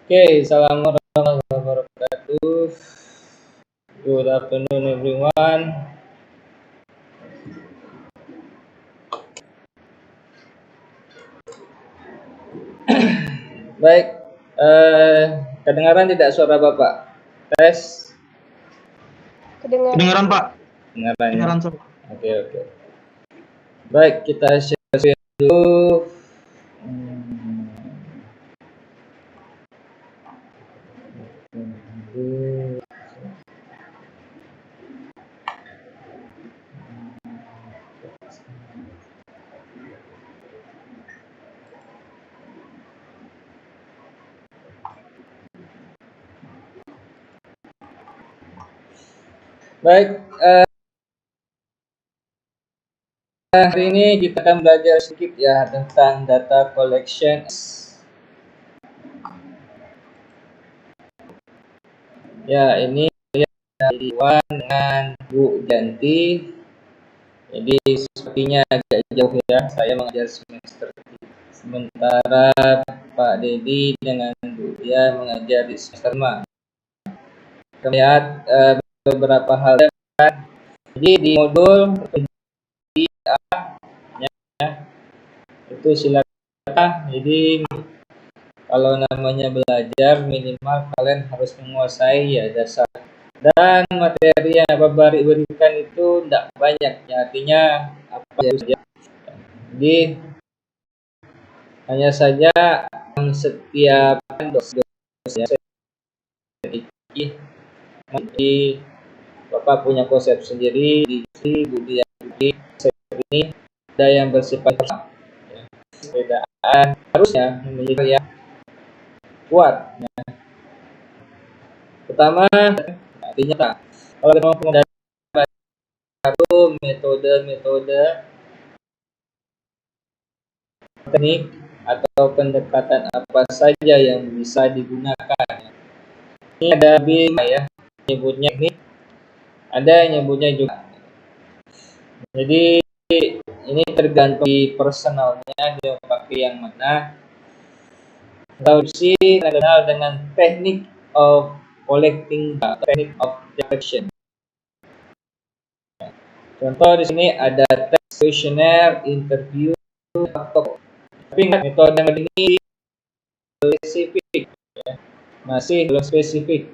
Okay, Assalamualaikum warahmatullahi wabarakatuh. Good afternoon, everyone. Baik, kedengaran tidak suara Bapak? Tes. Kedengaran Pak. Kedengaran ya? Kedengaran Sob. Oke. Baik, kita share dulu. Baik, hari ini kita akan belajar sedikit ya tentang data collection. Ya, ini Iwan dengan Bu Janti. Jadi sepertinya agak jauh ya, saya mengajar semester 3. Sementara Pak Dedi dengan Bu Dia mengajar di semester 5. Kita lihat beberapa hal. Jadi di modul A ya, itu silakan. Jadi kalau namanya belajar minimal kalian harus menguasai ya dasar. Dan materi yang Bapak berikan itu tidak banyak ya, artinya apa ya. Jadi hanya saja setiap dosen ya, jadi Bapak punya konsep sendiri di budi ini ada yang bersifat ya, perbedaan harusnya memiliki yang kuat. Nah, pertama artinya kalau kita mau pengendalian metode teknik atau pendekatan apa saja yang bisa digunakan. Ini ada BIM ya, nyebutnya ini, ada yang nyebutnya juga. Jadi ini tergantung di personalnya dia pakai yang mana. Kalau si kenal dengan teknik of collecting data, teknik of collection. Contoh di sini ada test, questionnaire, interview, atau tapi metode ini spesifik ya. Masih belum spesifik.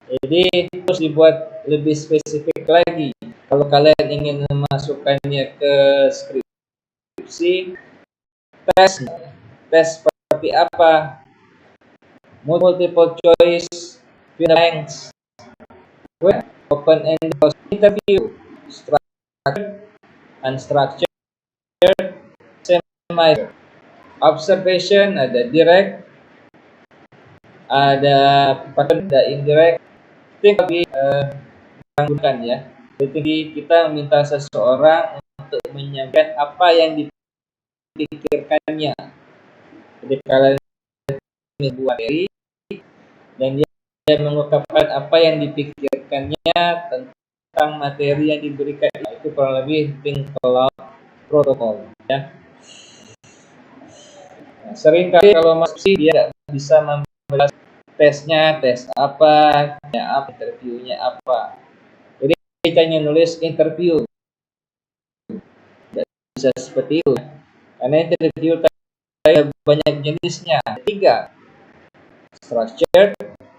Jadi harus dibuat lebih spesifik lagi. Kalau kalian ingin memasukkannya ke skripsi, tes seperti apa? Multiple choice, blanks, open-ended interview, structured, unstructured, semi, observation, ada direct, ada pattern, ada indirect. Itu lebih menggunakan ya. Jadi kita meminta seseorang untuk menyampaikan apa yang dipikirkannya. Jadi kalian membuat materi dan dia mengungkapkan apa yang dipikirkannya tentang materi yang diberikan, itu kurang lebih think aloud protokol ya. Nah, seringkali kalau masih dia tidak bisa membahas tesnya, tes apa, interviewnya apa. Jadi kita hanya nulis interview, tidak bisa seperti itu karena interview ada banyak jenisnya, 3, structured,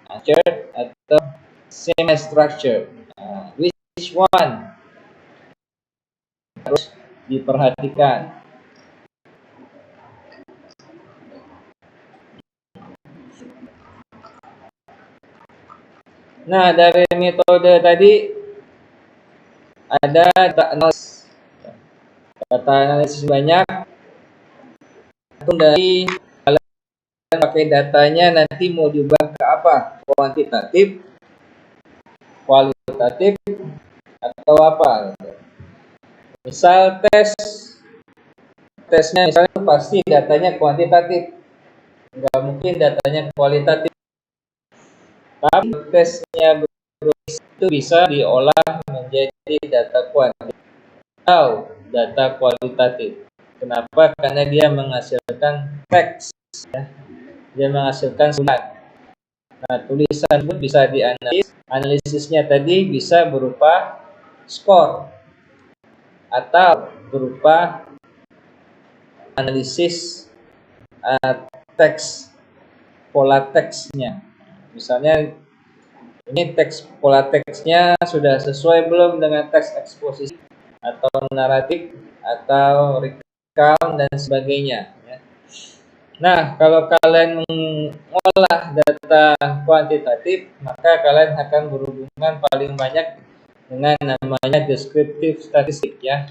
atau semi-structured. Which one harus diperhatikan? Nah, dari metode tadi ada data analisis banyak. Dari kalian pakai datanya nanti mau diubah ke apa? Kuantitatif, kualitatif, atau apa? Misal tesnya misalnya pasti datanya kuantitatif, nggak mungkin datanya kualitatif. Tapi tesnya itu bisa diolah menjadi data kuantitatif atau data kualitatif. Kenapa? Karena dia menghasilkan teks ya. dia menghasilkan surat. Nah, tulisan pun bisa dianalisis. Analisisnya tadi bisa berupa skor atau berupa analisis teks, pola teksnya. Misalnya ini teks, pola teksnya sudah sesuai belum dengan teks eksposisi atau naratif atau recount dan sebagainya. Nah, kalau kalian mengolah data kuantitatif, maka kalian akan berhubungan paling banyak dengan namanya descriptive statistik ya.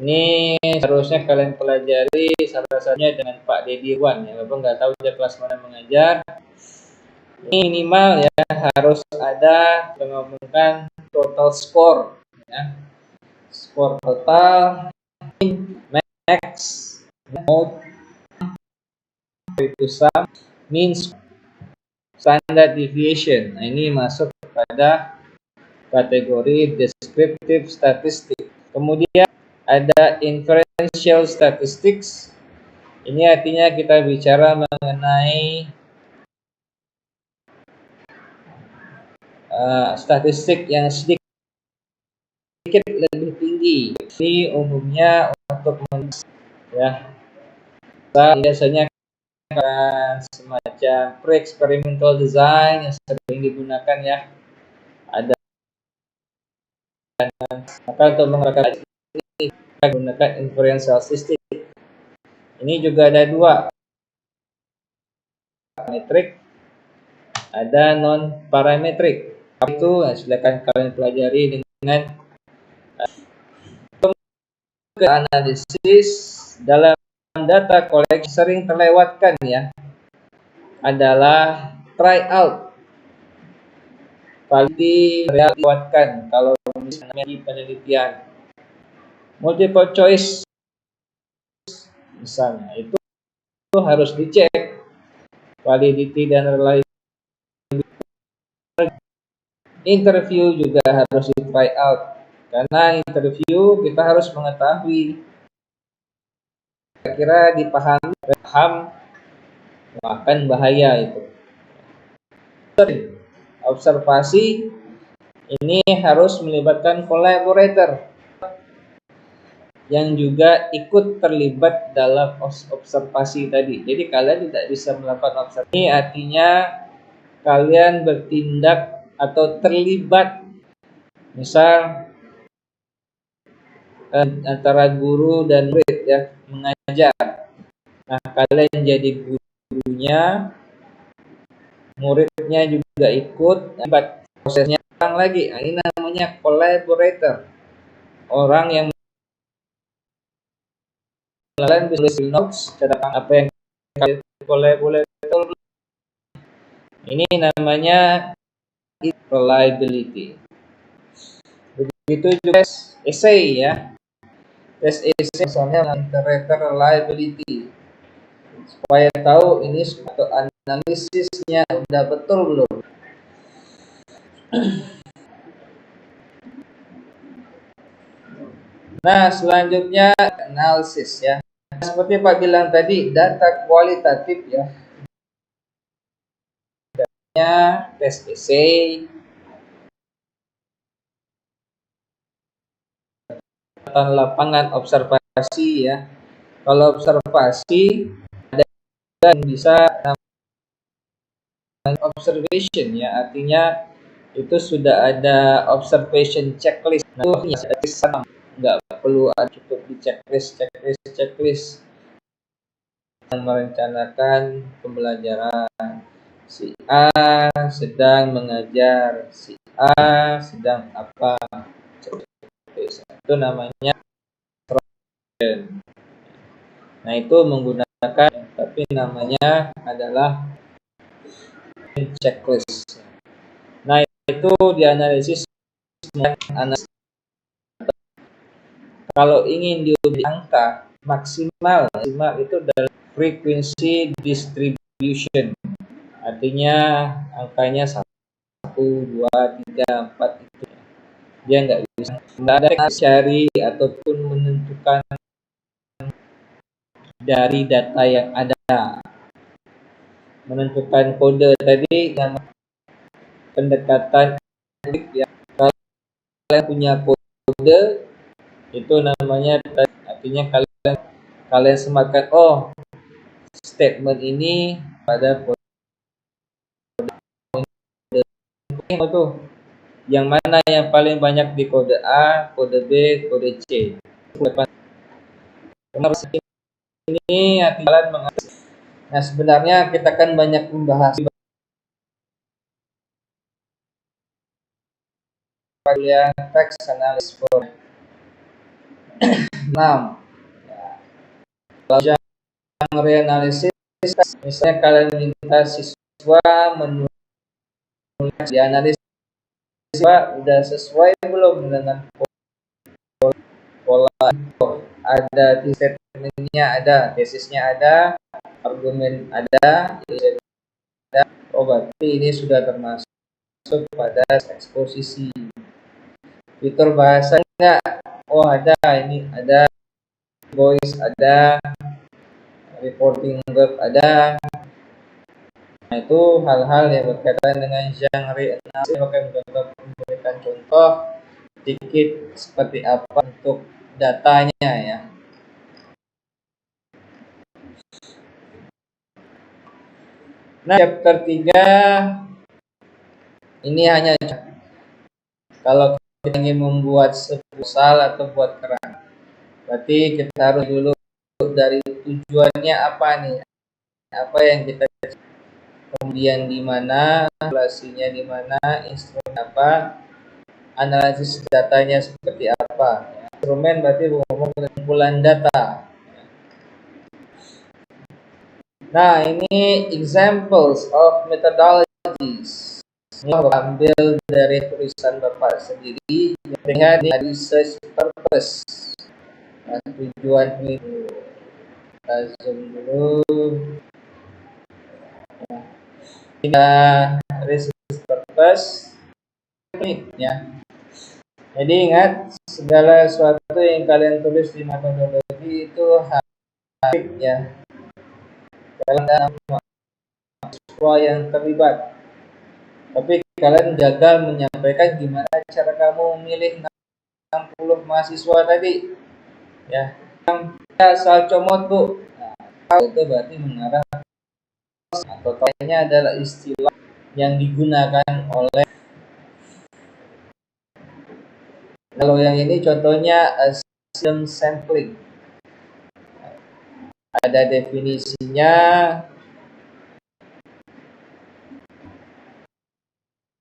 Ini seharusnya kalian pelajari salah satunya dengan Pak Dedi Wan ya, walaupun nggak tahu dia kelas mana mengajar. Ini minimal ya harus ada mengumumkan total score ya. Skor total, max, mode, itu sum, means, standard deviation. Nah, ini masuk pada kategori descriptive statistik. Kemudian ada inferential statistics. Ini artinya kita bicara mengenai statistik yang sedikit lebih tinggi. Ini umumnya untuk ya, biasanya semacam pre-experimental design yang sering digunakan ya. Ada maka untuk menggunakan ini kita gunakan inferential statistik. Ini juga ada dua, parametrik, ada non parametrik. Itu silakan kalian pelajari dengan analisis dalam data koleksi sering terlewatkan ya adalah tryout. Paling terlewatkan kalau misalnya di penelitian multiple choice misalnya, itu harus dicek validity dan reliability. Interview juga harus di try out, karena interview kita harus mengetahui kira-kira dipaham akan bahaya itu. Observasi ini harus melibatkan collaborator yang juga ikut terlibat dalam observasi tadi. Jadi kalian tidak bisa melakukan observasi. Ini artinya kalian bertindak atau terlibat, misal antara guru dan murid ya, mengajar. Nah, kalian jadi gurunya, muridnya juga ikut, terlibat prosesnya lagi. Nah, ini namanya collaborator. Orang yang kalian bisa tulis notes tentang apa yang kalian collaborator. Ini namanya reliability. Begitu juga essay ya. Tes essay misalnya interpreter reliability. Supaya tahu ini atau analisisnya udah betul belum. Nah, selanjutnya analisis ya. Seperti Pak bilang tadi, data kualitatif ya. Tes essay, lapangan observasi ya. Kalau observasi ada yang bisa observation ya, artinya itu sudah ada observation checklist. Nah, itu nggak perlu cukup di checklist yang merencanakan pembelajaran. Si A sedang mengajar, si A sedang apa, itu namanya observation. Nah, itu menggunakan, tapi namanya adalah checklist. Nah, itu dianalisis analisis. Kalau ingin diuji angka maksimal itu dari frequency distribution, artinya angkanya 1, 2, 3, 4 itu dia nggak bisa, nggak ada cari ataupun menentukan dari data yang ada. menentukan kode tadi dengan pendekatan ya. Kalau kalian punya kode itu namanya, artinya kalian sematkan, oh statement ini pada kode itu yang mana yang paling banyak di kode A, kode B, kode C. Ini kalian mengerti. Nah, sebenarnya kita kan banyak membahas varian text analysis for 6. Kalau yang reanalisis, misalnya kalian minta siswa menulis di analisis, siswa udah sesuai belum dengan pola, ada statementnya, ada tesisnya, ada argumen, ada. Oh, berarti ini sudah termasuk pada eksposisi. Fitur bahasa enggak? Oh, ada, ini ada voice, ada reporting verb, ada. Nah, itu hal-hal yang berkaitan dengan genre analysis. Akan memberikan contoh sedikit seperti apa untuk datanya ya. Nah, chapter 3 ini hanya kalau kita ingin membuat proposal atau buat keran. Berarti kita harus dulu dari tujuannya apa nih? Apa yang kita, kemudian di mana, kalkulasinya di mana, instrumen apa, analisis datanya seperti apa. Instrumen berarti ngomong kumpulan data. Nah, ini examples of methodologies. Ini ambil dari tulisan Bapak sendiri. Lihat ini research purpose. Nah, tujuan itu. Kita zoom dulu. Nah, research purpose. Ya. Jadi ingat, segala sesuatu yang kalian tulis di metodologi itu harus ya dalam mahasiswa yang terlibat. Tapi kalian gagal menyampaikan gimana cara kamu memilih 60 mahasiswa tadi. Ya, yang asal comot bu. Nah, itu berarti mengarah atau lainnya adalah istilah yang digunakan oleh. Kalau yang ini contohnya system sampling. Ada definisinya.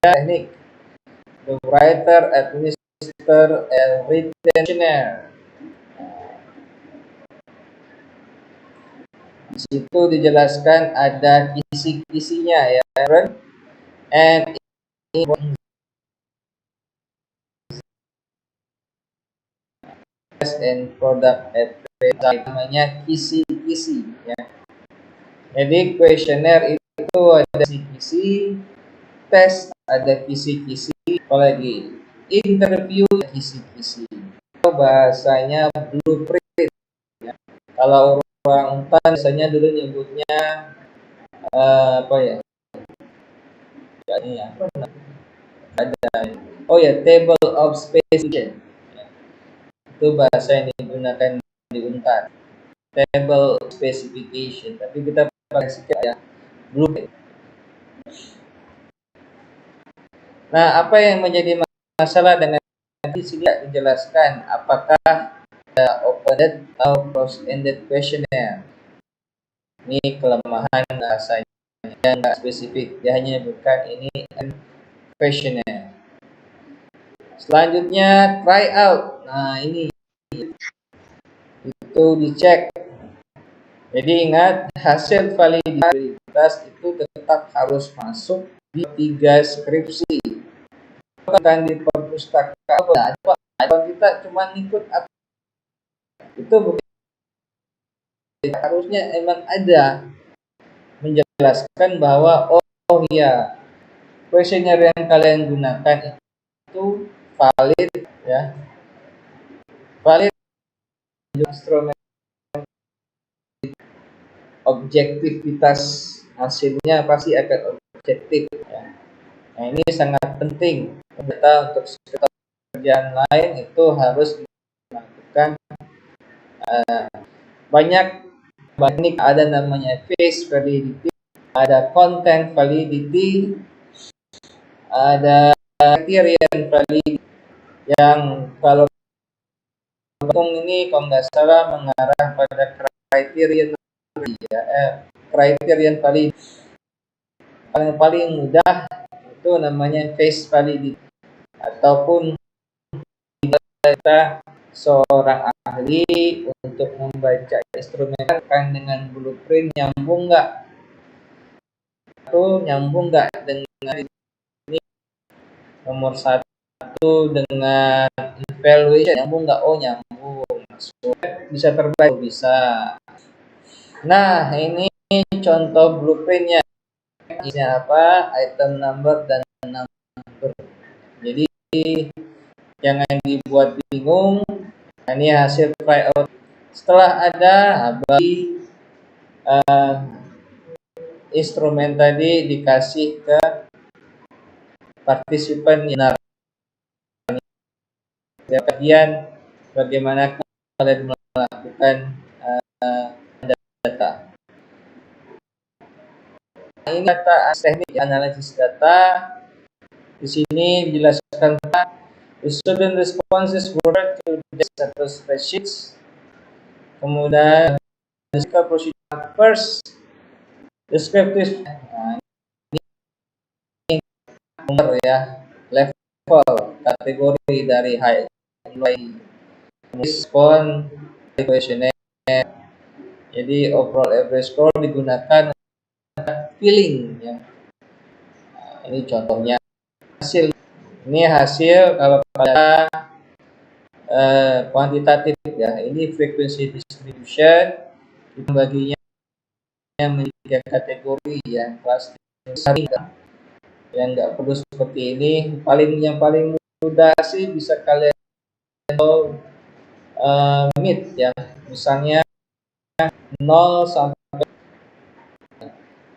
Teknik the writer, administrator, and retentioner. Di situ dijelaskan ada kisi-kisinya ya, and and product namanya kisi-kisi ya. Jadi kuesioner itu ada kisi-kisi, tes ada kisi-kisi, apalagi interview kisi-kisi. Bahasanya blueprint ya. Kalau orang utan biasanya dulu nyebutnya apa ya? Ini apa? Ada table of specification. Itu bahasa yang digunakan di Untar. Table specification. Tapi kita pakai sedikit ya blueprint. Nah, apa yang menjadi masalah dengan nanti tidak dijelaskan apakah ada open-ended atau closed-ended questionnaire. Ini kelemahan bahasanya yang nggak spesifik. Dia hanya bukan ini questionnaire. Selanjutnya try out. Nah, ini itu dicek. Jadi ingat, hasil validitas itu tetap harus masuk di 3 skripsi. Bukan di perpustakaan. Kalau kita cuma ikut itu bukan, harusnya emang ada menjelaskan bahwa oh iya, questionnaire yang kalian gunakan itu valid ya. Valid instrumen objektivitas hasilnya pasti akan objektif ya. Nah, ini sangat penting kita untuk pekerjaan lain itu harus melakukan banyak ada namanya face validity, ada content validity, ada criterion validity yang kalau ini kalau nggak salah mengarah pada criterion ya, criterion validity paling mudah itu namanya face validity ataupun kita seorang ahli untuk membaca instrumen kan dengan blueprint nyambung nggak dengan ini nomor satu dengan evaluation nyambung nggak, oh nyambung, bisa terbaik bisa. Nah ini contoh blueprintnya, isinya apa, item number dan number. Jadi jangan dibuat bingung. Nah, ini hasil tryout. Setelah ada bagi instrumen tadi dikasih ke partisipan webinar. Kemudian bagaimana kalian melakukan data. Ini data teknik analisis data. Di sini dijelaskan the student responses were to the atau spreadsheets. Kemudian procedure first descriptive. Nah, ini nomor ya, level kategori dari high respon questionnaire. Jadi overall average score digunakan feeling ya. Nah, ini contohnya hasil. Ini hasil kalau pada kuantitatif ya. Ini frequency distribution, kita baginya menjadi 3 kategori ya, kelas yang nggak perlu seperti ini. Yang paling mudah sih bisa kalian mid ya, misalnya 0 sampai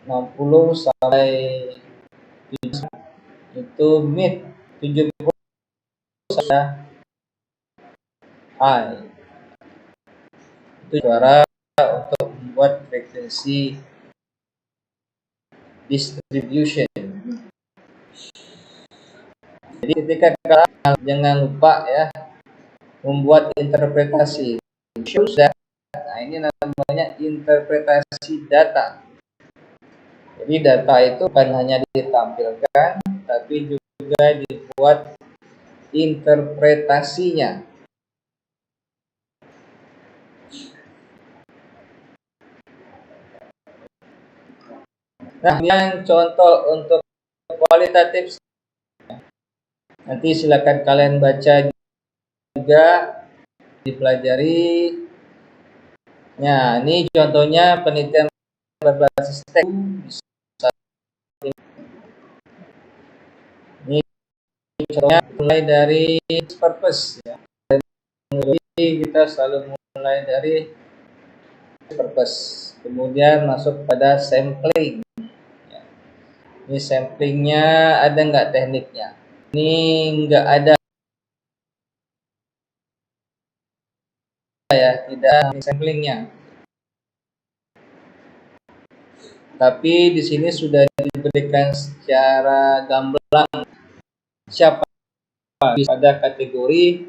60 sampai 70 itu mid, 70 saya high. Itu cara untuk membuat frekuensi distribution. Jadi ketika kalian jangan lupa ya membuat interpretasi. Nah, ini namanya interpretasi data. Jadi data itu bukan hanya ditampilkan, tapi juga dibuat interpretasinya. Nah, yang contoh untuk kualitatif, nanti silakan kalian baca juga, dipelajari. Nah, ini contohnya penelitian berbasis teks. Ini contohnya mulai dari purpose ya. Jadi kita selalu mulai dari purpose, kemudian masuk pada sampling. Ini samplingnya ada nggak tekniknya? Ini nggak ada ya, tidak samplingnya. Tapi di sini sudah diberikan secara gamblang siapa pada kategori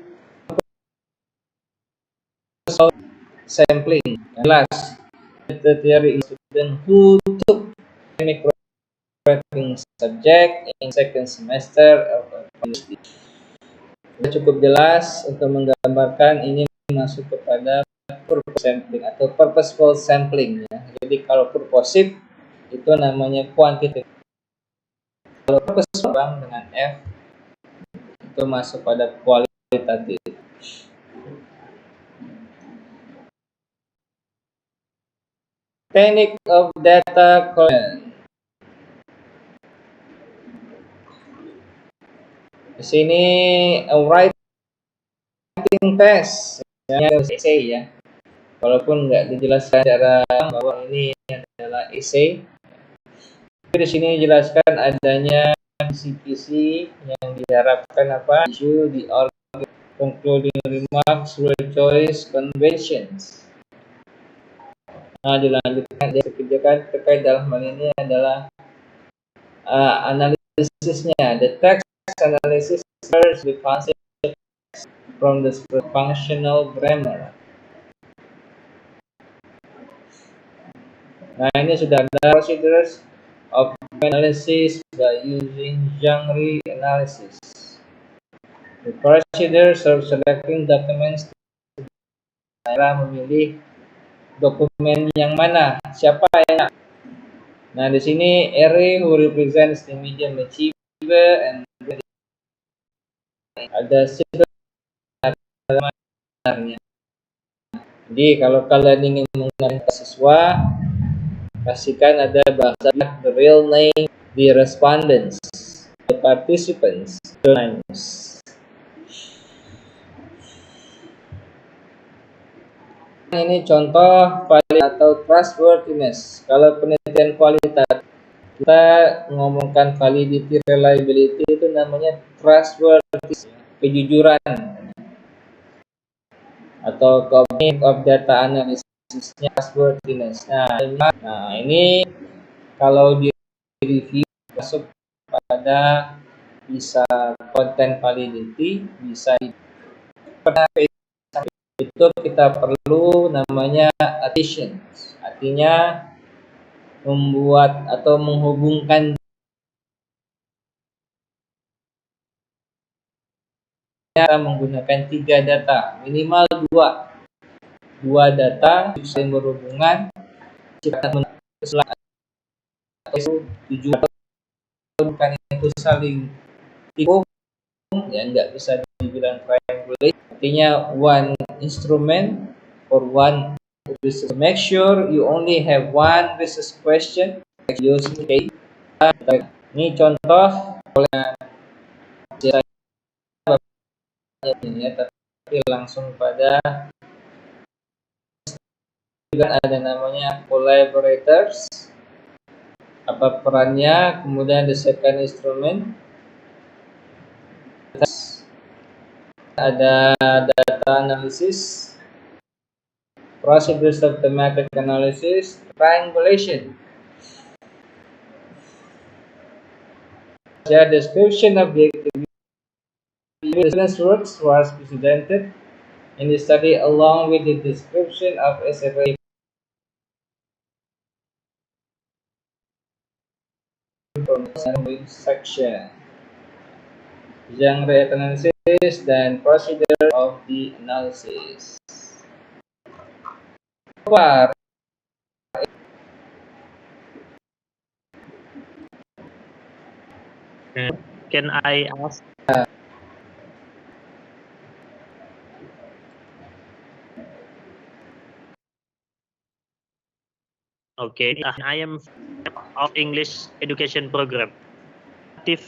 sampling. Jelas, the theory student who took microwriting subject in second semester of university. Cukup jelas untuk menggambarkan ini masuk kepada purpose sampling atau purposeful sampling ya. Jadi kalau purposive itu namanya quantitative. Kalau purposeful dengan F itu masuk pada kualitatif. Technique of data collection. Di sini writing test yang essay ya. Walaupun nggak dijelaskan secara bahwa ini adalah essay, di sini jelaskan adanya kisi-kisi yang diharapkan apa? Issue the concluding remarks, word choice, conventions. Nah, dilanjutkan dia kerjakan terkait dalam hal ini adalah analisisnya. The text analysis covers the concept from the functional grammar. Nah, ini sudah ada procedures of analysis by using genre analysis. The procedures of selecting documents, cara memilih dokumen yang mana, siapa yang. Nah, di sini array who represents the medium achiever and ada sebenarnya. Jadi kalau kalian ingin menggunakan siswa, pastikan ada bahasa the real name, the respondents, the participants, the names. Ini contoh validitas atau trustworthiness. Kalau penelitian kualitatif kita ngomongkan validity, reliability itu namanya trustworthiness, kejujuran atau cognitive of data analysisnya trustworthiness. Nah, ini kalau di review masuk pada bisa content validity, bisa itu kita perlu namanya addition, artinya membuat atau menghubungkan menggunakan 3 data, minimal 2 data yang berhubungan atau 7 bukan itu saling tikung, ya nggak bisa dibilang triangulate, artinya one instrument or one research. Make sure you only have one research question. Ini contoh ya, tapi langsung pada juga ada namanya collaborators, apa perannya, kemudian the second instrument, ada data analysis, procedures of thematic analysis, triangulation. The description of the activity business works was presented in the study along with the description of SFA section, genre analysis, dan procedure of the analysis. Can I ask? Okay, I am of English education program. Okay,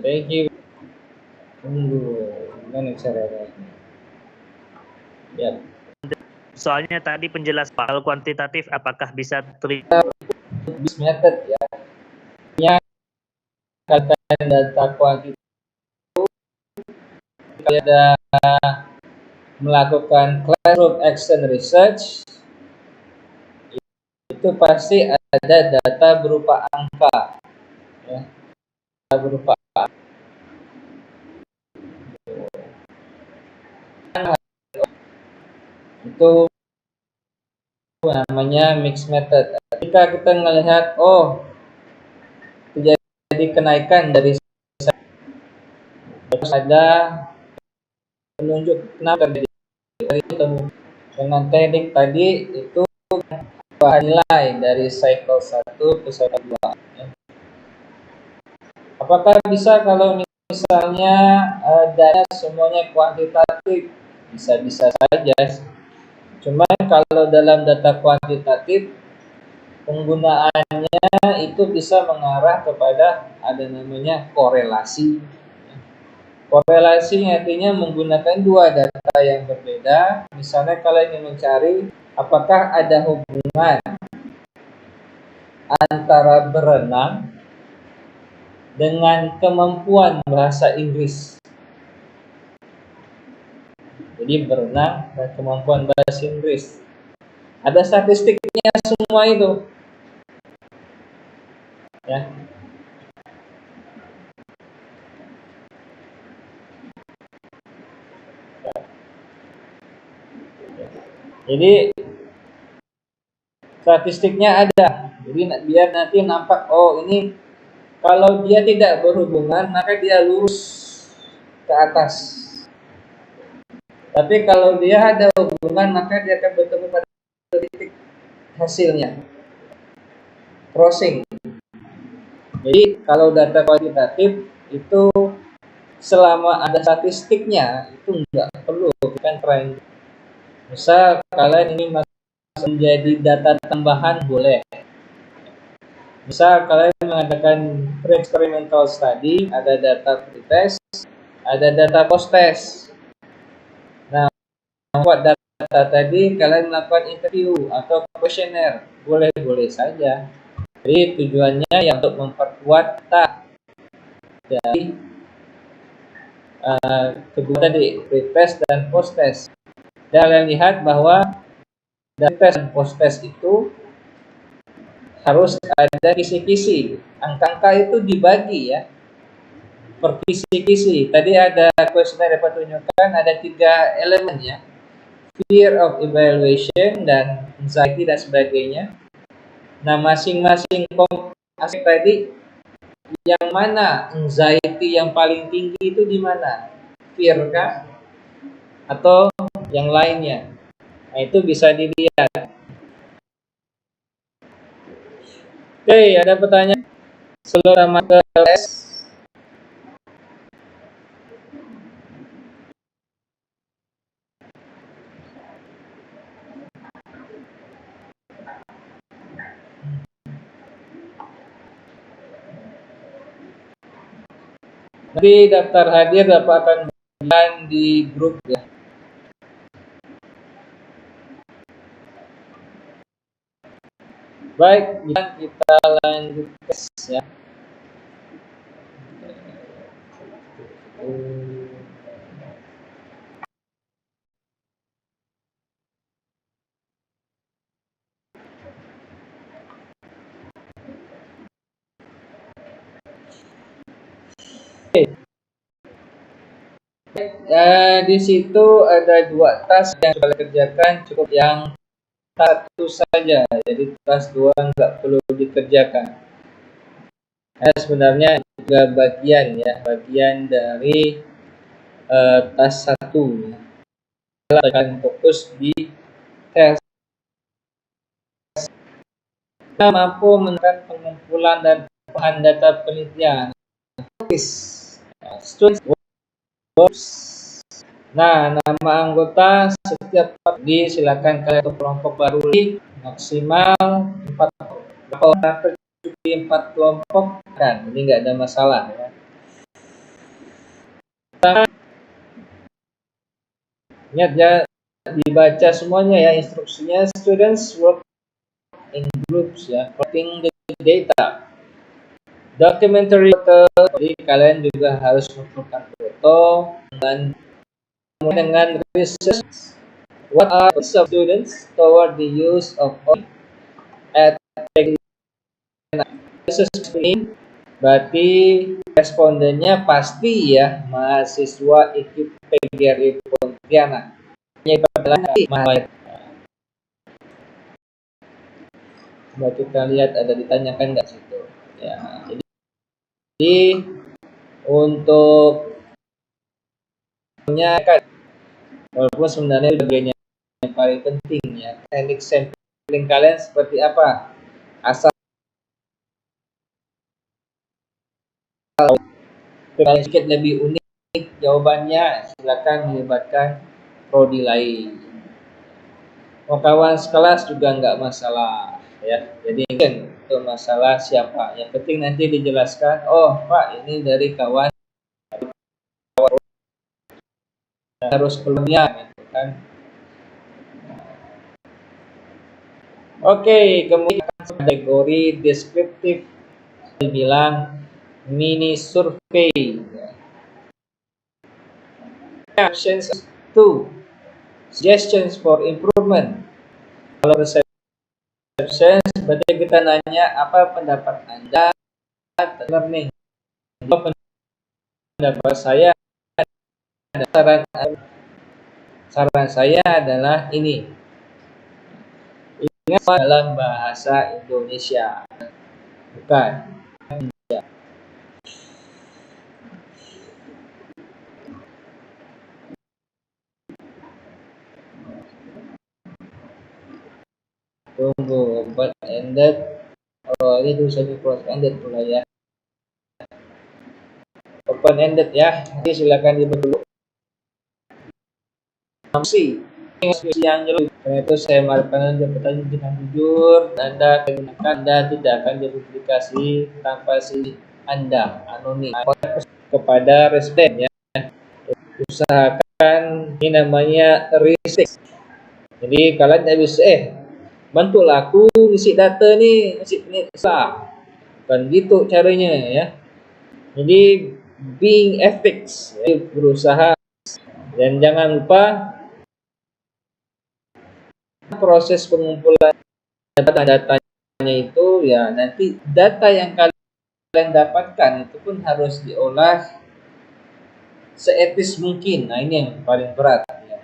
thank you. Tunggu, gimana caranya? Ya. Soalnya tadi penjelasan soal kuantitatif, apakah bisa This method ya. Nya katakan data kuantitatif ada melakukan classroom action research, itu pasti ada data berupa angka, ya. Data berupa itu namanya mixed method. Ketika kita melihat terjadi kenaikan dari terus ada penunjuk kenapa terjadi dengan teknik tadi itu nilai dari cycle 1 ke cycle 2. Apakah bisa kalau misalnya data semuanya kuantitatif? Bisa-bisa saja. Cuman kalau dalam data kuantitatif penggunaannya itu bisa mengarah kepada ada namanya korelasi. Korelasi artinya menggunakan dua data yang berbeda. Misalnya kalian ingin mencari apakah ada hubungan antara berenang dengan kemampuan bahasa Inggris. Jadi berenang dan kemampuan bahasa Inggris. Ada statistiknya semua itu. Ya. Jadi statistiknya ada. Jadi biar nanti nampak, oh ini kalau dia tidak berhubungan maka dia lurus ke atas. Tapi kalau dia ada hubungan maka dia akan bertemu pada titik hasilnya. Crossing. Jadi kalau data kuantitatif itu selama ada statistiknya itu nggak perlu bukan tren. Misal kalian ini menjadi data tambahan boleh. Misal kalian mengadakan pre-experimental study, ada data pre-test, ada data post-test. Nah, buat data tadi kalian melakukan interview atau questionnaire, boleh-boleh saja. Jadi tujuannya yang untuk memperkuat data dari kedua tadi, pre-test dan post-test. Dan kalian lihat bahwa dari tes dan post-test itu harus ada kisi-kisi. Angka-angka itu dibagi ya per kisi-kisi. Tadi ada kuesioner dapat tunjukkan ada 3 elemen ya. Fear of evaluation dan anxiety dan sebagainya. Nah, masing-masing aspek tadi yang mana anxiety yang paling tinggi itu di mana? Fear kah? Atau yang lainnya? Nah, itu bisa dilihat. Oke, ada pertanyaan selama ke LS? Nanti daftar hadir dapat akan di grup ya. Baik, kita lanjut tes ya. Di situ ada 2 task yang kalian kerjakan, cukup yang satu saja. Jadi task 2 nggak perlu dikerjakan. Sebenarnya juga bagian dari task 1. Kalian fokus di tes. Kita mampu menekan pengumpulan dan bahan data penelitian. Nah, nama anggota setiap silakan kalian untuk kelompok baru maksimal 4 kelompok kan, ini nggak ada masalah ya. Ingat ya, dibaca semuanya ya instruksinya. Students work in groups ya, collecting the data. Documentary photo, jadi kalian juga harus mengumpulkan foto dan dengan research. What are the students toward the use of at research ini? Berarti respondennya pasti ya mahasiswa IKIP PGRI Pontianak. Coba kita lihat ada ditanyakan nggak situ ya. Jadi untuk walaupun sebenarnya bagian yang paling penting ya, teknik sampling kalian seperti apa, asal kalian sedikit lebih unik jawabannya silakan melibatkan prodi lain. Mau kawan sekelas juga nggak masalah ya. Jadi untuk masalah siapa, yang penting nanti dijelaskan, oh Pak ini dari kawan harus keluarnya gitu kan. Oke, kemudian kategori deskriptif dibilang mini survei. Options 2, suggestions for improvement. Kalau perceptions berarti kita nanya apa pendapat Anda tentang learning. Apa pendapat saya, saran saya adalah ini. Ingat dalam bahasa Indonesia, bukan. Tunggu, open ended. Oh, ini tulisannya close ended pula ya. Open ended ya. Nanti silakan dibuat dulu. Yang jelas. Karena itu saya mengharapkan jawaban dengan jujur. Anda tidak akan dipublikasi tanpa si Anda anonim kepada responden ya. Usahakan ini namanya risk. Jadi kalian tidak bisa bantulah aku isi data nih, isi ini salah. Bukan gitu caranya ya. Jadi being ethics, ya, berusaha, dan jangan lupa proses pengumpulan data-datanya itu ya nanti data yang kalian dapatkan itu pun harus diolah seetis mungkin. Nah ini yang paling berat ya.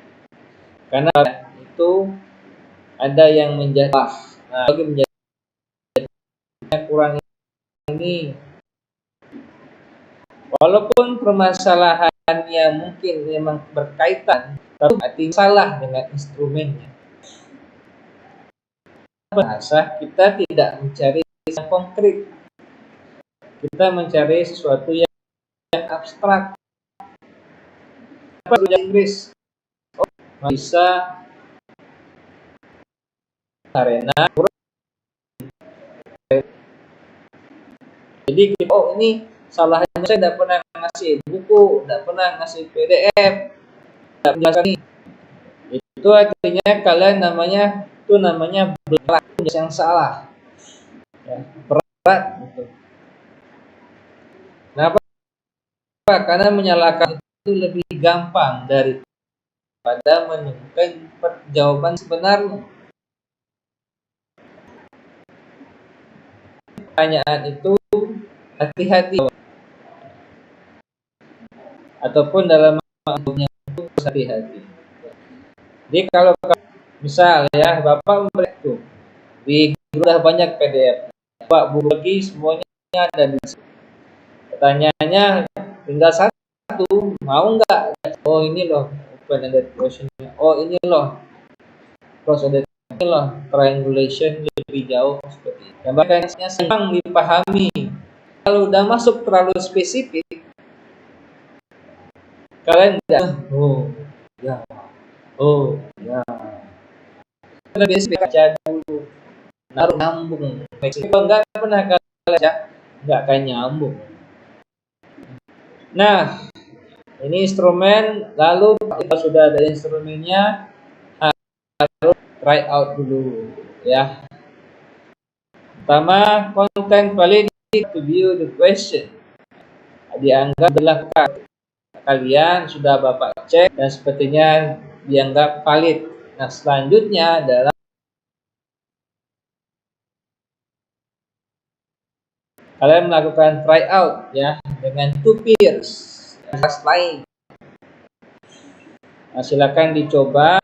Karena itu ada yang menjadi bagi menjadi kurang ini, walaupun permasalahannya mungkin memang berkaitan, tapi salah dengan instrumennya. Bahasa kita tidak mencari yang konkret, kita mencari sesuatu yang abstrak. Apa Inggris? Oh, bisa arena. Jadi oh ini salahnya saya tidak pernah ngasih buku, tidak pernah ngasih PDF, tidak menjelaskan ini. Itu artinya kalian namanya berat yang salah, ya, berat gitu. Kenapa? Karena menyalahkan itu lebih gampang daripada menemukan jawaban sebenarnya. Pertanyaan itu hati-hati, ataupun dalam menjawabnya itu hati-hati. Jadi kalau misal ya Bapak memberi itu di sudah banyak PDF, Bapak buku lagi semuanya ada di sini. Pertanyaannya tinggal satu, mau nggak? Oh ini loh open ended questionnya. Oh ini loh close ended, ini loh triangulation lebih jauh seperti itu. Gambarnya senang dipahami. Kalau udah masuk terlalu spesifik, kalian nggak oh ya lebih spesifik aja dulu, naruh nyambung. Kalau nggak pernah kalian baca, nggak akan nyambung. Nah, ini instrumen, lalu kita sudah ada instrumennya, harus try out dulu ya. Pertama, content validity to view the question. Dianggap lengkap. Kalian sudah Bapak cek dan sepertinya dianggap valid. Nah, selanjutnya adalah kalian melakukan try out ya dengan two peers, kelas lain. Nah, silakan dicoba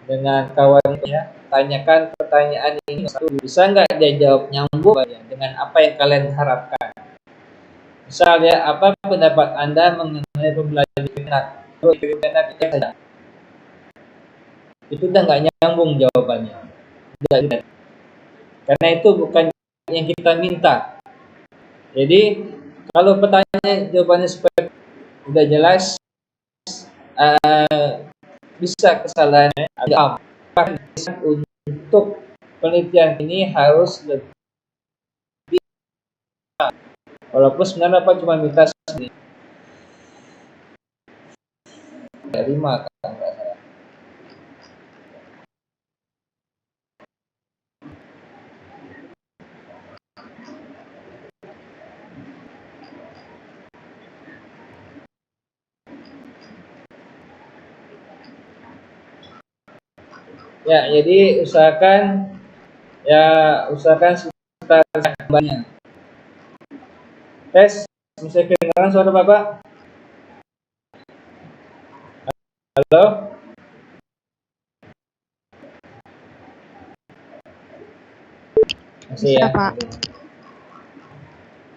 dengan kawan ya, tanyakan pertanyaan ini bisa nggak dia jawab nyambung dengan apa yang kalian harapkan. Misalnya apa pendapat Anda mengenai pembelajaran minat? Itu udah nggak nyambung jawabannya. Karena itu bukan yang kita minta. Jadi kalau pertanyaan jawabannya seperti udah jelas, bisa kesalahannya agak untuk penelitian ini harus lebih, walaupun sebenarnya Pak cuma minta segini. 5 kan nggak salah. Ya, jadi usahakan sekitar banyak. Tes, bisa kedengaran suara Bapak? Halo? Masih Bisa, ya? Pak.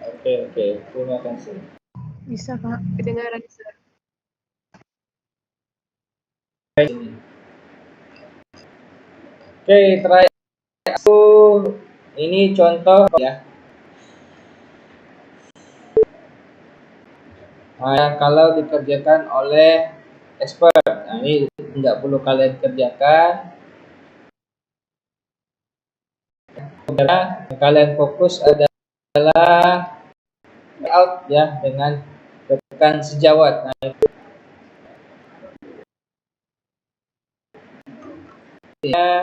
Oke, terima kasih. Bisa, Pak. Kedengaran, Sir. Oke, terakhir ini contoh ya. Kalau dikerjakan oleh expert, nah ini nggak perlu kalian kerjakan. Kalian fokus adalah layout ya dengan tekan sejawat. Nah,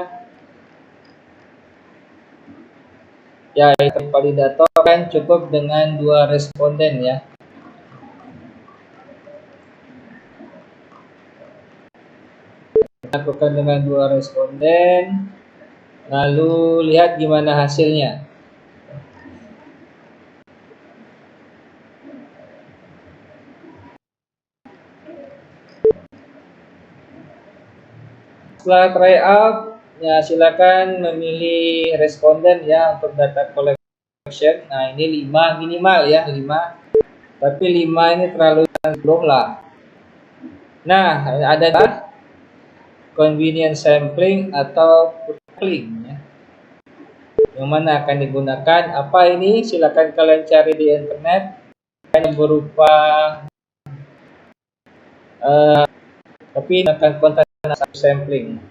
ya itu validator kan cukup dengan 2 responden ya. Lakukan dengan 2 responden, lalu lihat gimana hasilnya. Setelah tryout, ya silakan memilih responden ya untuk data collection. Nah, ini 5 minimal ya, 5. Tapi 5 ini terlalu jauh lah. Nah, ada convenience sampling atau sampling ya. Yang mana akan digunakan? Apa ini? Silakan kalian cari di internet. Yang berupa tapi akan konten sampling.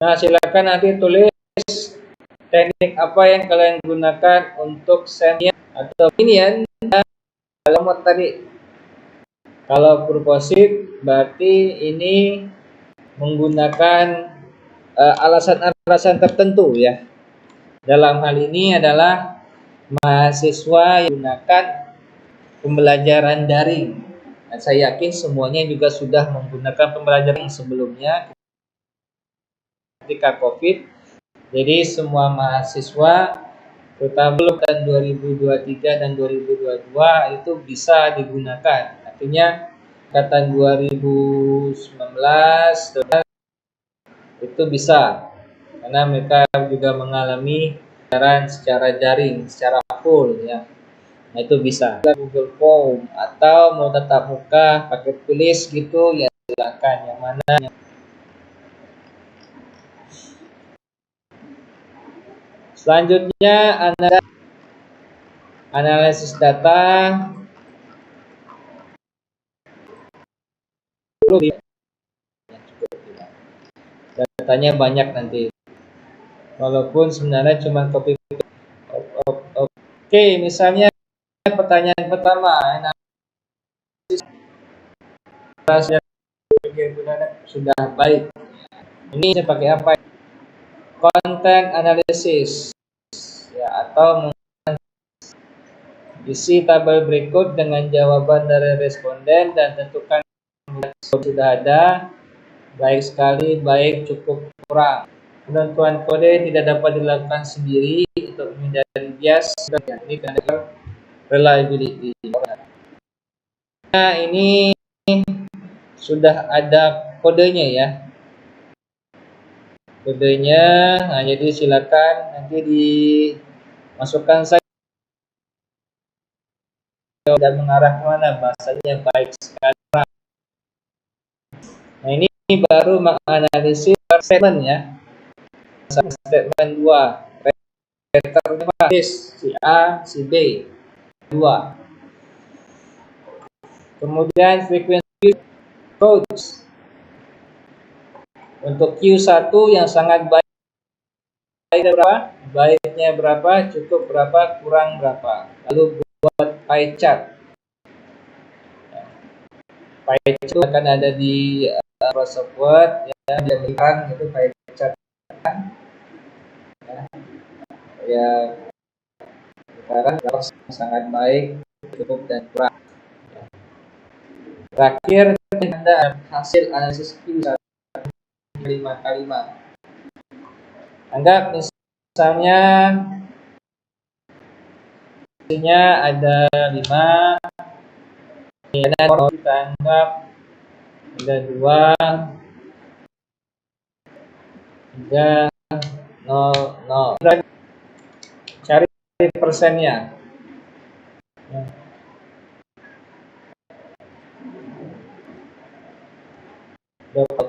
Nah, silakan nanti tulis teknik apa yang kalian gunakan untuk sampling atau opinion. Alamat tadi. Kalau purposive berarti ini menggunakan alasan-alasan tertentu ya. Dalam hal ini adalah mahasiswa yang menggunakan pembelajaran daring. Dan saya yakin semuanya juga sudah menggunakan pembelajaran sebelumnya ketika COVID. Jadi semua mahasiswa terutama tahun 2023 dan 2022 itu bisa digunakan. Artinya angkatan 2019 itu bisa karena mereka juga mengalami pembelajaran secara daring, secara full ya. Nah, itu bisa Google Form atau mau tatap muka pakai tulis gitu ya silakan yang mana yang... Selanjutnya analisis data. Datanya banyak nanti. Walaupun sebenarnya cuma copy. Oke, misalnya pertanyaan pertama, sudah baik. Ini saya pakai apa? Content analysis ya, atau isi tabel berikut dengan jawaban dari responden dan tentukan sudah ada, baik sekali, baik, cukup, kurang. Penentuan kode tidak dapat dilakukan sendiri untuk menghindari bias. Ini adalah reliability. Nah, ini sudah ada kodenya ya. Kodenya, nah jadi silakan nanti dimasukkan saja dan mengarah kemana bahasanya baik sekali. Nah, ini baru menganalisis statement ya. Statement 2. Si A, si B. 2. Kemudian frekuensi codes. Untuk Q1 yang sangat baik berapa? baiknya berapa, cukup berapa, kurang berapa. Lalu buat pie chart. Pie chart akan ada di Microsoft Word, ya, dia berikan itu pie chart. Ya, sekarang sangat baik, cukup dan kurang. Terakhir ada hasil analisis Q1 5x5. Anggap misalnya hasilnya ada 5, kalau kita anggap ada 2, 3, 0, 0. Cari persennya. Dapat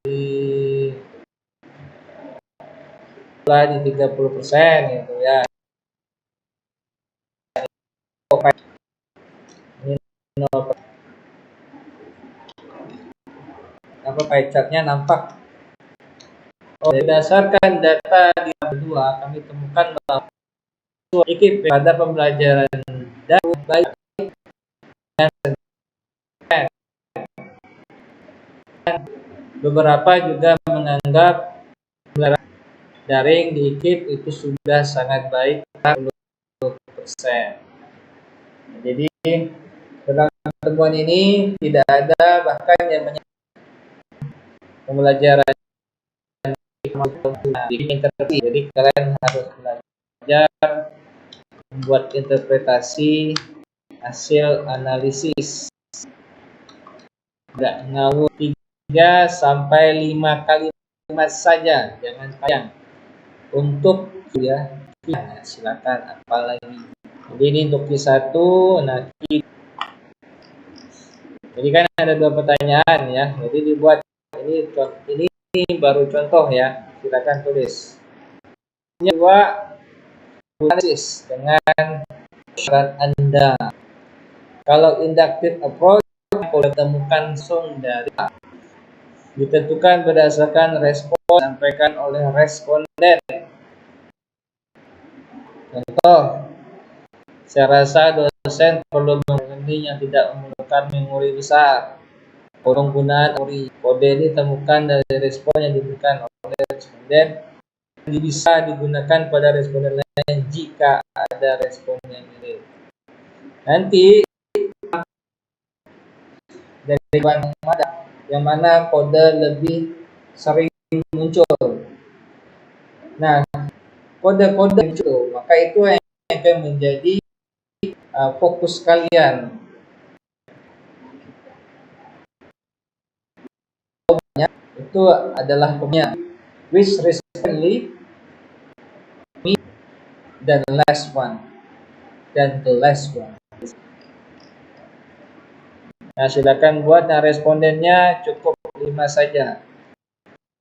di 30% gitu ya. Ini 0%. Apa pie chartnya nampak? Berdasarkan data di tabel 2, kami temukan bahwa IKIP pada pembelajaran daring baik dan beberapa juga menganggap pembelajaran daring di IKIP itu sudah sangat baik 40%. Jadi dalam pertemuan ini tidak ada bahkan yang menyebut pembelajaran interpretasi. Jadi kalian harus belajar membuat interpretasi hasil analisis. Enggak ngawur 3 sampai 5 kalimat saja, jangan panjang. Untuk ya silakan apalagi. Jadi ini untuk Q1, nah jadi kan ada 2 pertanyaan ya. Jadi dibuat ini baru contoh ya. Silakan tulis. Yang kedua, analisis dengan syarat Anda. Kalau inductive approach, kalau ditemukan langsung dari ditentukan berdasarkan respon disampaikan oleh responden. Contoh, saya rasa dosen perlu mengerti yang tidak memerlukan memori besar. Penggunaan memori kode ini ditemukan dari respon yang diberikan oleh responden. Bisa digunakan pada responden lain jika ada respon yang mirip. Nanti dari bahan yang mana kode lebih sering muncul. Nah, kode-kode muncul, maka itu yang akan menjadi fokus kalian. Itu adalah punya which recently me dan last one dan the last one. Nah, silakan buat. Nah, respondennya cukup 5 saja.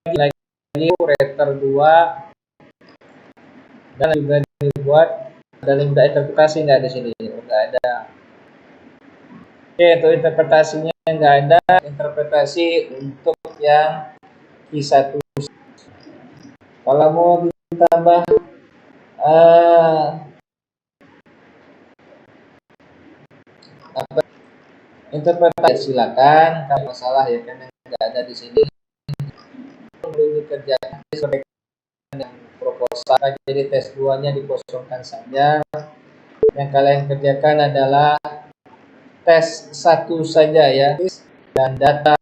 Lagi reaktor 2 dan juga dibuat dalam interpretasi nggak di sini, nggak ada. Oke, untuk interpretasinya nggak ada. Interpretasi untuk yang Q1. Kalau mau ditambah interpretasi silakan. Kalau masalah ya karena nggak ada di sini. Perlu dikerjakan yang proposal, jadi tes 2-nya dikosongkan saja. Yang kalian kerjakan adalah tes 1 saja ya, dan data.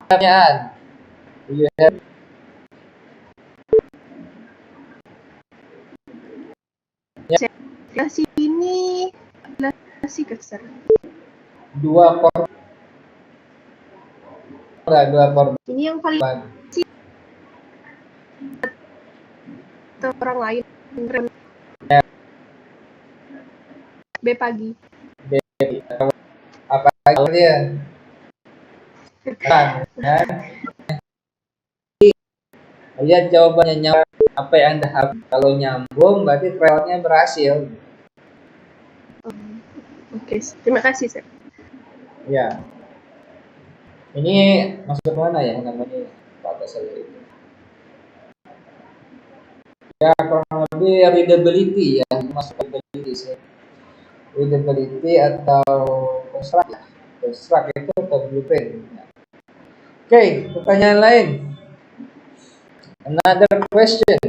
Pertanyaan. Sebelah sini, sebelah sini kesar. 2 korban. Ini yang paling atau orang lain. B pagi. Apa dia? Kan? Lihat jawabannya nyambung apa yang Anda harap. Kalau nyambung berarti trialnya berhasil. Oke, terima kasih, Sir. Ya. Ini masuk mana ya namanya? Pak saya itu. Ya, kurang lebih readability ya, masuk readability sih. Readability atau construct ya. Construct itu atau blueprint. Oke, pertanyaan lain. Another question.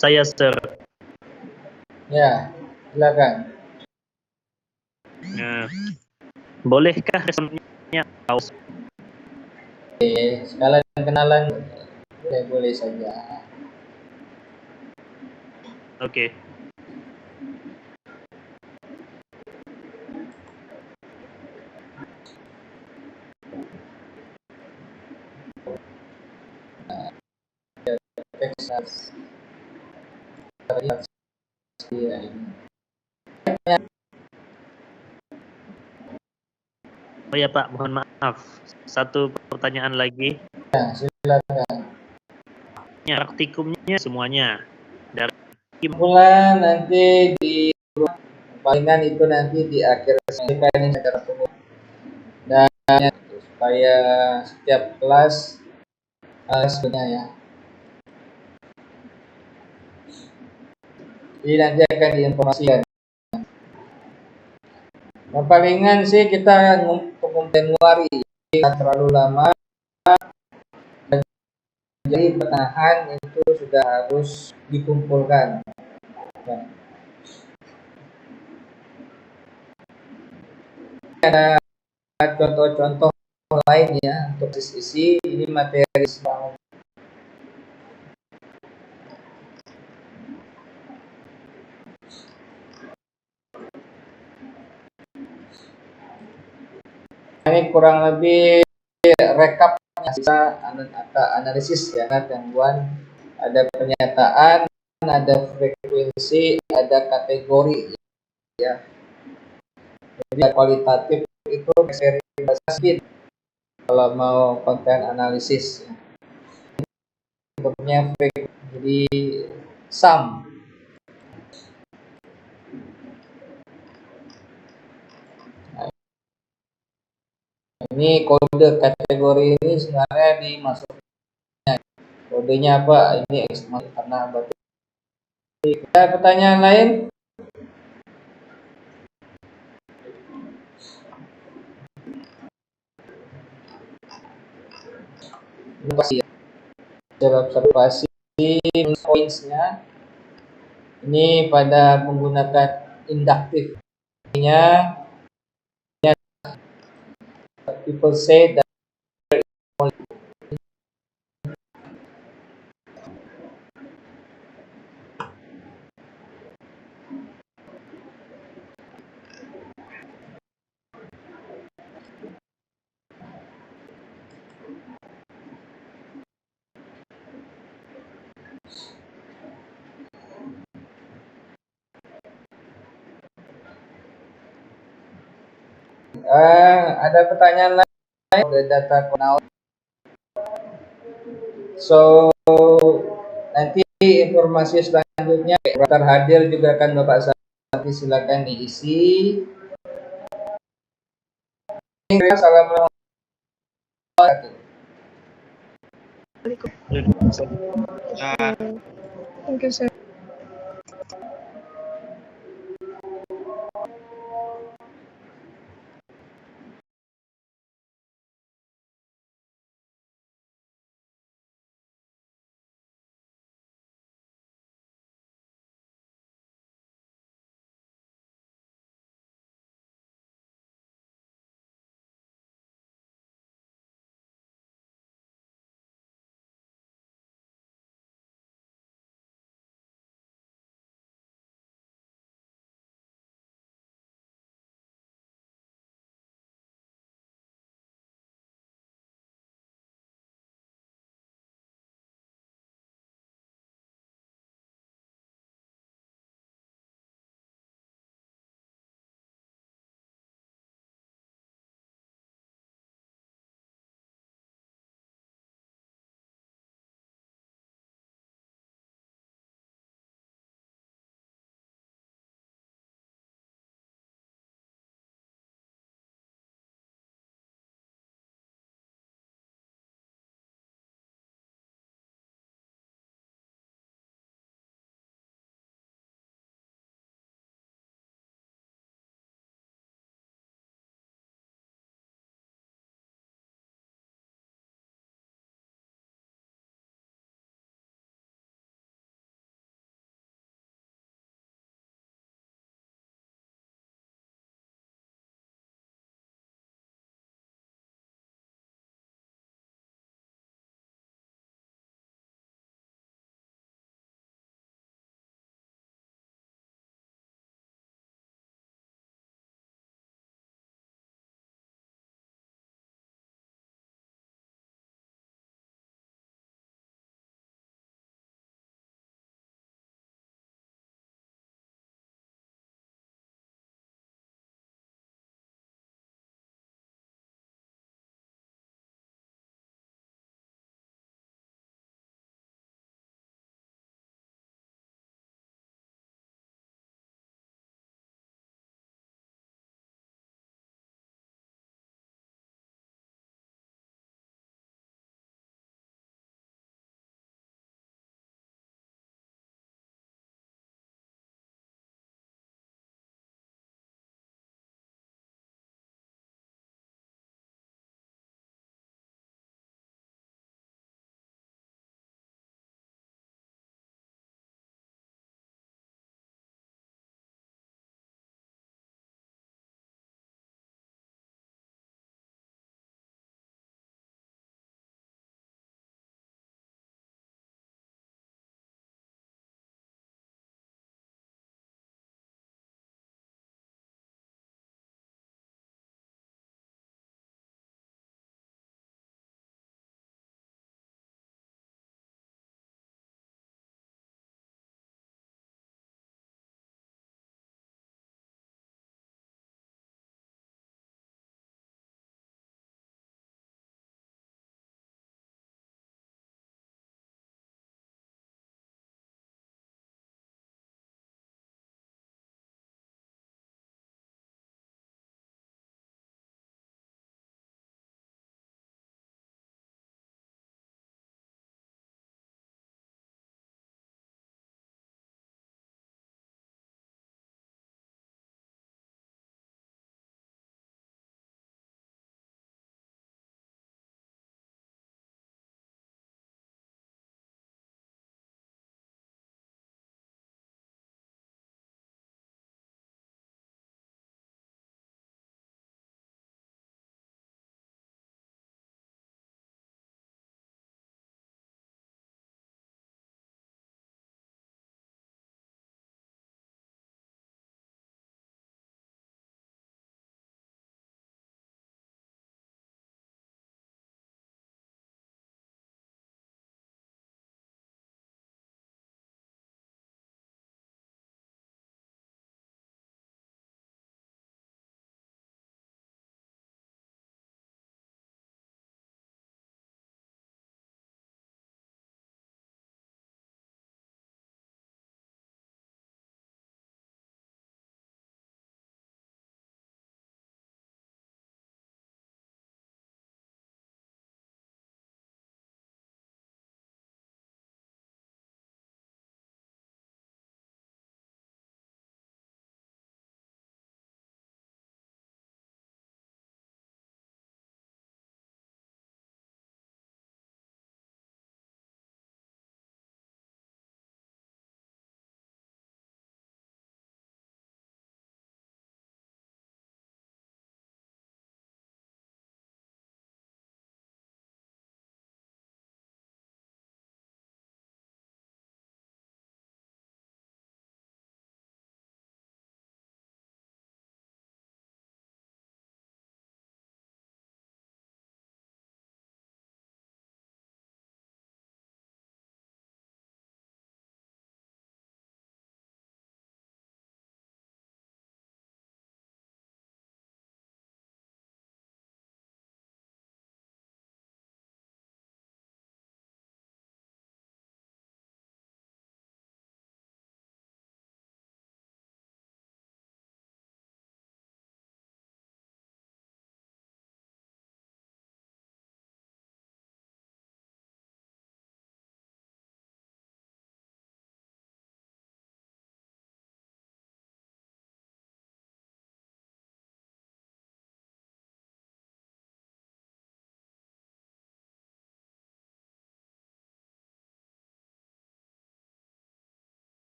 Saya, Sir. Ya, silakan. Bolehkah responnya? Oke, sekalian kenalan boleh saja. Oke. Texas. Oh ya Pak, mohon maaf. Satu pertanyaan lagi. Ya, silakan. Praktikumnya semuanya dari Bulan nanti di palingan itu nanti di akhir semester ini secara umum. Dan supaya setiap kelas sebenarnya ya. Jadi nanti akan diinformasikan. Yang palingan sih kita ngomong Januari, tidak terlalu lama. Jadi pertengahan itu sudah harus dikumpulkan. Nah, ada contoh-contoh lain ya untuk isi ini materi semua. Ini kurang lebih rekapnya bisa analisis ya, gangguan, ada pernyataan, ada frekuensi, ada kategori ya. Jadi kualitatif itu seri bahasa kalau mau konten analisis. Bentuknya jadi sum. Ini kode kategori ini sebenarnya dimasukkan kodenya apa? Ini eksternal karena berarti. Ada pertanyaan lain? Observasi pointsnya ini pada menggunakan induktifnya. People say that ada pertanyaan lain? The data now. So nanti informasi selanjutnya daftar hadir juga akan Bapak nanti silakan diisi. Assalamualaikum. Thank you, sir.